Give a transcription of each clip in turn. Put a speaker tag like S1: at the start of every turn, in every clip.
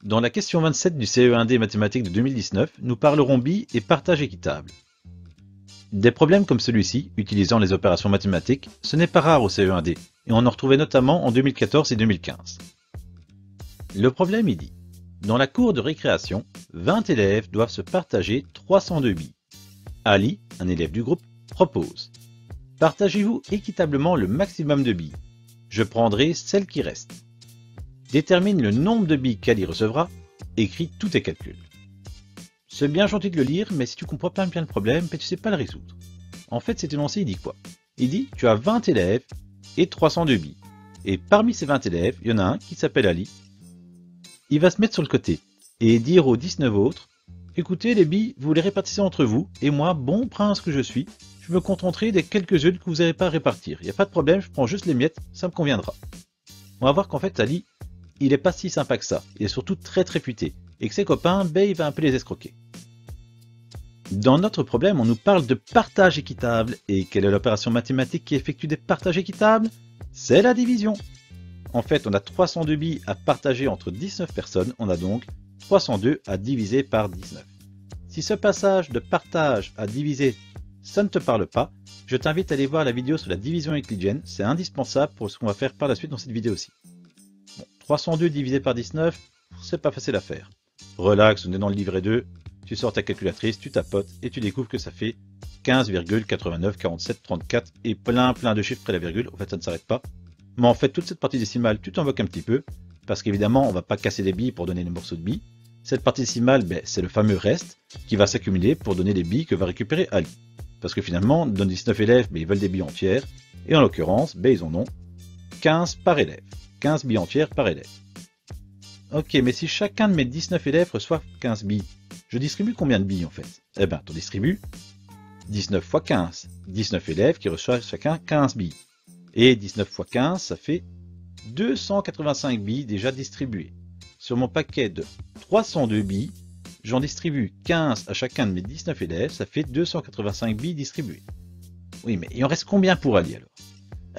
S1: Dans la question 27 du CE1D mathématiques de 2019, nous parlerons billes et partage équitable. Des problèmes comme celui-ci, utilisant les opérations mathématiques, ce n'est pas rare au CE1D, et on en retrouvait notamment en 2014 et 2015. Le problème est dit. Dans la cour de récréation, 20 élèves doivent se partager 302 billes. Ali, un élève du groupe, propose: partagez-vous équitablement le maximum de billes. Je prendrai celles qui restent. Détermine le nombre de billes qu'Ali recevra, écris tous tes calculs. C'est bien gentil de le lire, mais si tu comprends pas bien le problème, tu sais pas le résoudre. En fait, cet énoncé, il dit quoi? Il dit, tu as 20 élèves et 302 billes. Et parmi ces 20 élèves, il y en a un qui s'appelle Ali. Il va se mettre sur le côté et dire aux 19 autres: écoutez les billes, vous les répartissez entre vous, et moi, bon prince que je suis, je me contenterai des quelques-unes que vous n'avez pas à répartir. Il n'y a pas de problème, je prends juste les miettes, ça me conviendra. On va voir qu'en fait, Ali, il est pas si sympa que ça, il est surtout très futé, et que ses copains, il va un peu les escroquer. Dans notre problème, on nous parle de partage équitable, et quelle est l'opération mathématique qui effectue des partages équitables? C'est la division. En fait, on a 302 billes à partager entre 19 personnes, on a donc 302 à diviser par 19. Si ce passage de partage à diviser, ça ne te parle pas, je t'invite à aller voir la vidéo sur la division euclidienne, c'est indispensable pour ce qu'on va faire par la suite dans cette vidéo aussi. Bon, 302 divisé par 19, c'est pas facile à faire. Relax, on est dans le livret 2, tu sors ta calculatrice, tu tapotes et tu découvres que ça fait 15,894734 et plein de chiffres près de la virgule, en fait ça ne s'arrête pas. Mais en fait, toute cette partie décimale, tu t'en moques un petit peu, parce qu'évidemment, on va pas casser les billes pour donner les morceaux de billes. Cette partie décimale, c'est le fameux reste qui va s'accumuler pour donner les billes que va récupérer Ali. Parce que finalement, dans 19 élèves, ils veulent des billes entières, et en l'occurrence, ils en ont 15 par élève. 15 billes entières par élève. Ok, mais si chacun de mes 19 élèves reçoit 15 billes, je distribue combien de billes en fait? Eh bien, tu distribues 19 fois 15. 19 élèves qui reçoivent chacun 15 billes. Et 19 fois 15, ça fait 285 billes déjà distribuées. Sur mon paquet de 302 billes, j'en distribue 15 à chacun de mes 19 élèves, ça fait 285 billes distribuées. Oui, mais il en reste combien pour Ali alors?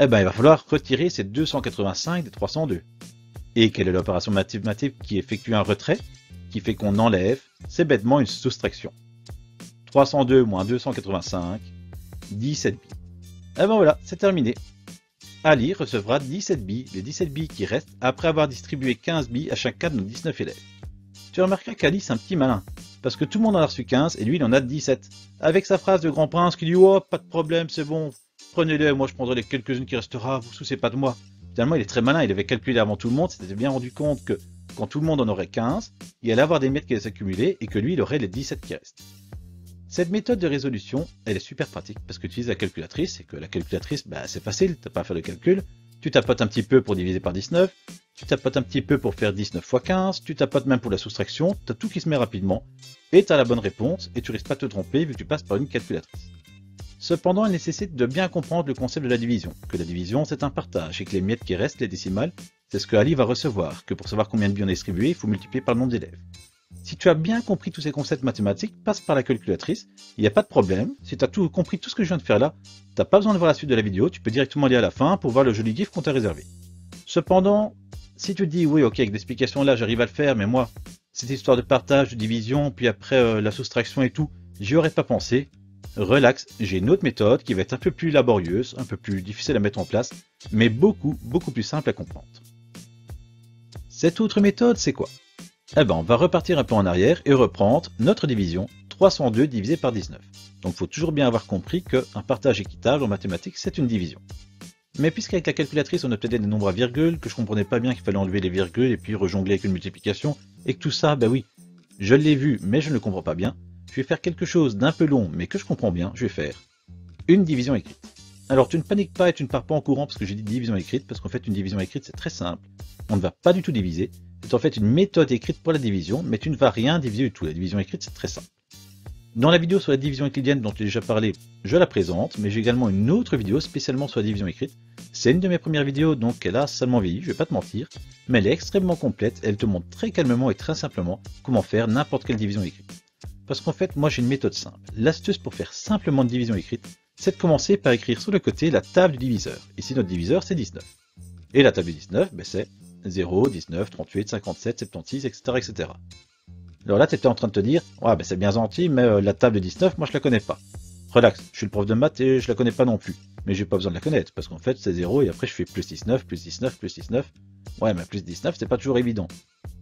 S1: Eh bien, il va falloir retirer ces 285 des 302. Et quelle est l'opération mathématique qui effectue un retrait, qui fait qu'on enlève? C'est bêtement une soustraction. 302 moins 285, 17 billes. Eh bien voilà, c'est terminé. Ali recevra 17 billes, les 17 billes qui restent, après avoir distribué 15 billes à chacun de nos 19 élèves. Tu remarqueras qu'Ali c'est un petit malin, parce que tout le monde en a reçu 15 et lui il en a 17. Avec sa phrase de grand prince qui dit: oh, pas de problème, c'est bon, prenez-les, moi je prendrai les quelques-unes qui restera, vous souciez pas de moi. Finalement il est très malin, il avait calculé avant tout le monde, s'était bien rendu compte que quand tout le monde en aurait 15, il allait avoir des miettes qui allaient s'accumuler et que lui il aurait les 17 qui restent. Cette méthode de résolution, elle est super pratique parce que tu utilises la calculatrice et que la calculatrice, c'est facile, t'as pas à faire le calcul. Tu tapotes un petit peu pour diviser par 19, tu tapotes un petit peu pour faire 19 fois 15, tu tapotes même pour la soustraction, t'as tout qui se met rapidement et t'as la bonne réponse et tu risques pas de te tromper vu que tu passes par une calculatrice. Cependant, elle nécessite de bien comprendre le concept de la division, que la division c'est un partage et que les miettes qui restent, les décimales, c'est ce que Ali va recevoir, que pour savoir combien de billes on a distribué, il faut multiplier par le nombre d'élèves. Si tu as bien compris tous ces concepts mathématiques, passe par la calculatrice, il n'y a pas de problème. Si tu as tout compris tout ce que je viens de faire là, tu n'as pas besoin de voir la suite de la vidéo, tu peux directement aller à la fin pour voir le joli gif qu'on t'a réservé. Cependant, si tu te dis oui ok avec l'explication là j'arrive à le faire, mais moi, cette histoire de partage, de division, puis après la soustraction et tout, j'y aurais pas pensé, relax, j'ai une autre méthode qui va être un peu plus laborieuse, un peu plus difficile à mettre en place, mais beaucoup plus simple à comprendre. Cette autre méthode c'est quoi? Eh ben, on va repartir un peu en arrière et reprendre notre division 302 divisé par 19. Donc il faut toujours bien avoir compris qu'un partage équitable en mathématiques c'est une division. Mais puisqu'avec la calculatrice on obtenait des nombres à virgule, que je comprenais pas bien qu'il fallait enlever les virgules et puis rejongler avec une multiplication, et que tout ça, oui, je l'ai vu mais je ne le comprends pas bien, je vais faire quelque chose d'un peu long mais que je comprends bien, je vais faire une division écrite. Alors tu ne paniques pas et tu ne pars pas en courant parce que j'ai dit division écrite, parce qu'en fait une division écrite c'est très simple, on ne va pas du tout diviser. C'est en fait une méthode écrite pour la division, mais tu ne vas rien diviser du tout. La division écrite, c'est très simple. Dans la vidéo sur la division euclidienne dont j'ai déjà parlé, je la présente, mais j'ai également une autre vidéo spécialement sur la division écrite. C'est une de mes premières vidéos, donc elle a seulement vieilli, je vais pas te mentir, mais elle est extrêmement complète, elle te montre très calmement et très simplement comment faire n'importe quelle division écrite. Parce qu'en fait, moi j'ai une méthode simple. L'astuce pour faire simplement une division écrite, c'est de commencer par écrire sur le côté la table du diviseur. Ici notre diviseur c'est 19. Et la table du 19, c'est 0, 19, 38, 57, 76, etc. etc. Alors là, tu étais en train de te dire, ouais, ben c'est bien gentil, mais la table de 19, moi je la connais pas. Relax, je suis le prof de maths et je la connais pas non plus. Mais j'ai pas besoin de la connaître, parce qu'en fait c'est 0 et après je fais plus 19, plus 19, plus 19. Ouais, mais plus 19, c'est pas toujours évident.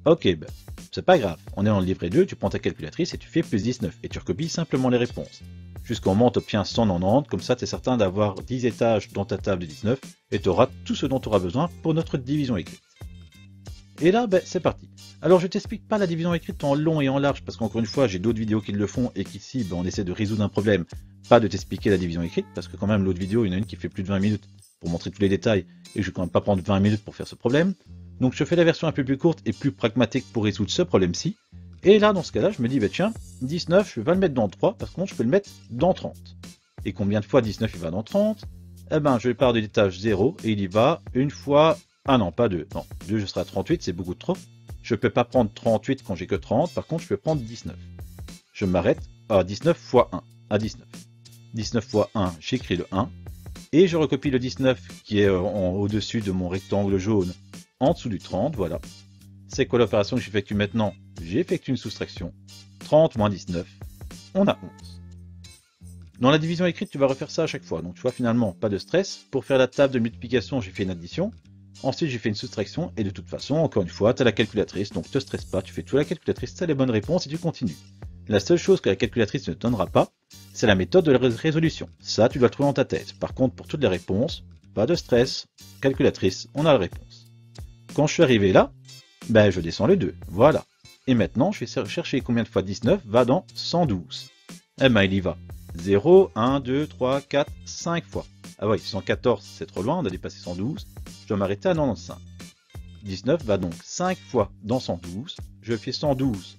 S1: Ok, ben, c'est pas grave. On est dans le livret 2, tu prends ta calculatrice et tu fais plus 19. Et tu recopies simplement les réponses. Jusqu'au moment où tu obtiens 190, comme ça tu es certain d'avoir 10 étages dans ta table de 19 et tu auras tout ce dont tu auras besoin pour notre division écrite. Et là, ben, c'est parti. Alors je t'explique pas la division écrite en long et en large, parce qu'encore une fois, j'ai d'autres vidéos qui le font et qu'ici, ben, on essaie de résoudre un problème, pas de t'expliquer la division écrite, parce que quand même l'autre vidéo, il y en a une qui fait plus de 20 minutes pour montrer tous les détails, et je vais quand même pas prendre 20 minutes pour faire ce problème. Donc je fais la version un peu plus courte et plus pragmatique pour résoudre ce problème-ci. Et là, dans ce cas-là, je me dis, ben, tiens, 19, je vais pas le mettre dans 3, parce que je peux le mettre dans 30. Et combien de fois 19 il va dans 30? Eh ben, je pars de l'étage 0, et il y va une fois... Ah non, pas 2. Non, 2, je serai à 38, c'est beaucoup trop. Je peux pas prendre 38 quand j'ai que 30, par contre, je peux prendre 19. Je m'arrête à 19 fois 1, à 19. 19 fois 1, j'écris le 1. Et je recopie le 19 qui est au-dessus de mon rectangle jaune, en dessous du 30, voilà. C'est quoi l'opération que j'effectue maintenant? J'effectue une soustraction. 30 moins 19, on a 11. Dans la division écrite, tu vas refaire ça à chaque fois. Donc tu vois, finalement, pas de stress. Pour faire la table de multiplication, j'ai fait une addition. Ensuite, j'ai fait une soustraction. Et de toute façon, encore une fois, tu as la calculatrice. Donc te stresse pas, tu fais tout à la calculatrice, tu as les bonnes réponses et tu continues. La seule chose que la calculatrice ne te donnera pas, c'est la méthode de la résolution. Ça, tu dois le trouver dans ta tête. Par contre, pour toutes les réponses, pas de stress. Calculatrice, on a la réponse. Quand je suis arrivé là, ben je descends le 2. Voilà. Et maintenant, je vais chercher combien de fois 19 va dans 112. Eh ben, il y va. 0, 1, 2, 3, 4, 5 fois. Ah oui, 114, c'est trop loin, on a dépassé 112. Je dois m'arrêter à 95. 19 va donc 5 fois dans 112. Je fais 112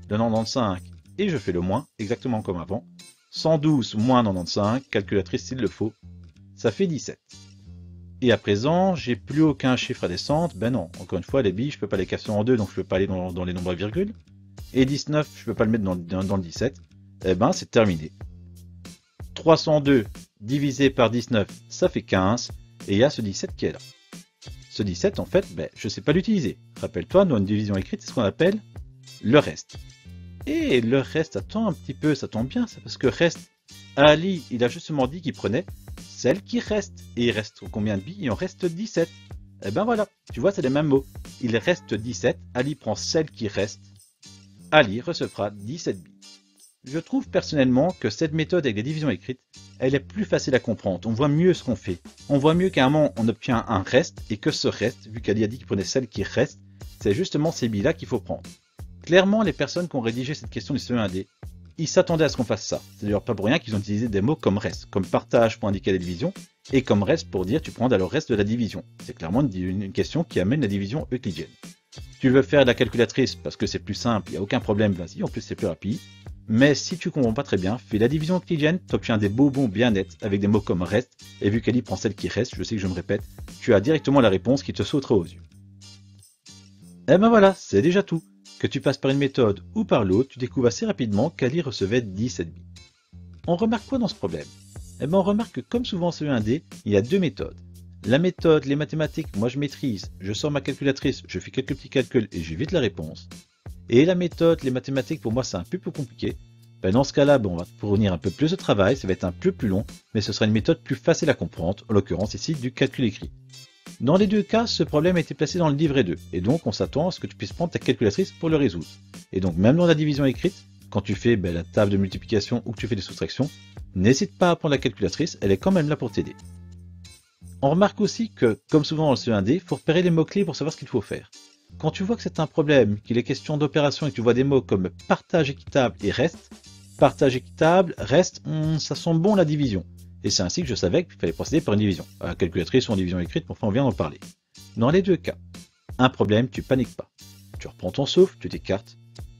S1: de 95 et je fais le moins, exactement comme avant. 112 moins 95, calculatrice s'il le faut, ça fait 17. Et à présent, j'ai plus aucun chiffre à descendre. Ben non, encore une fois, les billes, je peux pas les casser en deux, donc je peux pas aller dans les nombres à virgule. Et 19, je peux pas le mettre dans le 17. Eh ben, c'est terminé. 302 divisé par 19, ça fait 15. Et il y a ce 17 qui est là. Ce 17, en fait, ben, je ne sais pas l'utiliser. Rappelle-toi, dans une division écrite, c'est ce qu'on appelle le reste. Et le reste, attends un petit peu, ça tombe bien, ça, parce que reste, Ali, il a justement dit qu'il prenait celle qui reste. Et il reste combien de billes? Il en reste 17. Et ben voilà, tu vois, c'est les mêmes mots. Il reste 17, Ali prend celle qui reste. Ali recevra 17 billes. Je trouve personnellement que cette méthode avec les divisions écrites, elle est plus facile à comprendre. On voit mieux ce qu'on fait. On voit mieux qu'à un moment, on obtient un reste et que ce reste, vu qu'Ali a dit qu'il prenait celle qui reste, c'est justement ces billes-là qu'il faut prendre. Clairement, les personnes qui ont rédigé cette question du CE1D, ils s'attendaient à ce qu'on fasse ça. C'est d'ailleurs pas pour rien qu'ils ont utilisé des mots comme reste, comme partage pour indiquer la division, et comme reste pour dire tu prends le reste de la division. C'est clairement une question qui amène la division euclidienne. Tu veux faire de la calculatrice parce que c'est plus simple, il n'y a aucun problème, vas-y, en plus c'est plus rapide. Mais si tu comprends pas très bien, fais la division euclidienne, tu obtiens des bonbons bien nets avec des mots comme reste, et vu qu'Ali prend celle qui reste, je sais que je me répète, tu as directement la réponse qui te sautera aux yeux. Et ben voilà, c'est déjà tout. Que tu passes par une méthode ou par l'autre, tu découvres assez rapidement qu'Ali recevait 17 billes. On remarque quoi dans ce problème? Eh ben on remarque que comme souvent en CE1D, il y a deux méthodes. La méthode, les mathématiques, moi je maîtrise, je sors ma calculatrice, je fais quelques petits calculs et j'ai vite la réponse. Et la méthode, les mathématiques, pour moi c'est un peu plus compliqué. Ben dans ce cas-là, bon, on va fournir un peu plus de travail, ça va être un peu plus long, mais ce sera une méthode plus facile à comprendre, en l'occurrence ici du calcul écrit. Dans les deux cas, ce problème a été placé dans le livret 2, et donc on s'attend à ce que tu puisses prendre ta calculatrice pour le résoudre. Et donc même dans la division écrite, quand tu fais la table de multiplication ou que tu fais des soustractions, n'hésite pas à prendre la calculatrice, elle est quand même là pour t'aider. On remarque aussi que, comme souvent dans le CE1D, il faut repérer les mots-clés pour savoir ce qu'il faut faire. Quand tu vois que c'est un problème, qu'il est question d'opération et que tu vois des mots comme partage équitable et reste, partage équitable, reste, ça sent bon la division. Et c'est ainsi que je savais qu'il fallait procéder par une division. À calculatrice ou en division écrite, mais enfin on vient d'en parler. Dans les deux cas, un problème, tu paniques pas. Tu reprends ton souffle, tu t'écartes,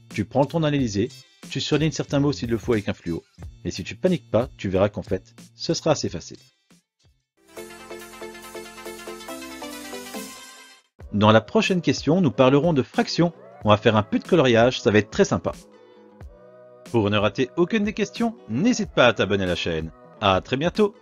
S1: tu prends le temps d'analyser, tu surlignes certains mots s'il le faut avec un fluo. Et si tu paniques pas, tu verras qu'en fait, ce sera assez facile. Dans la prochaine question, nous parlerons de fractions. On va faire un peu de coloriage, ça va être très sympa. Pour ne rater aucune des questions, n'hésite pas à t'abonner à la chaîne. À très bientôt!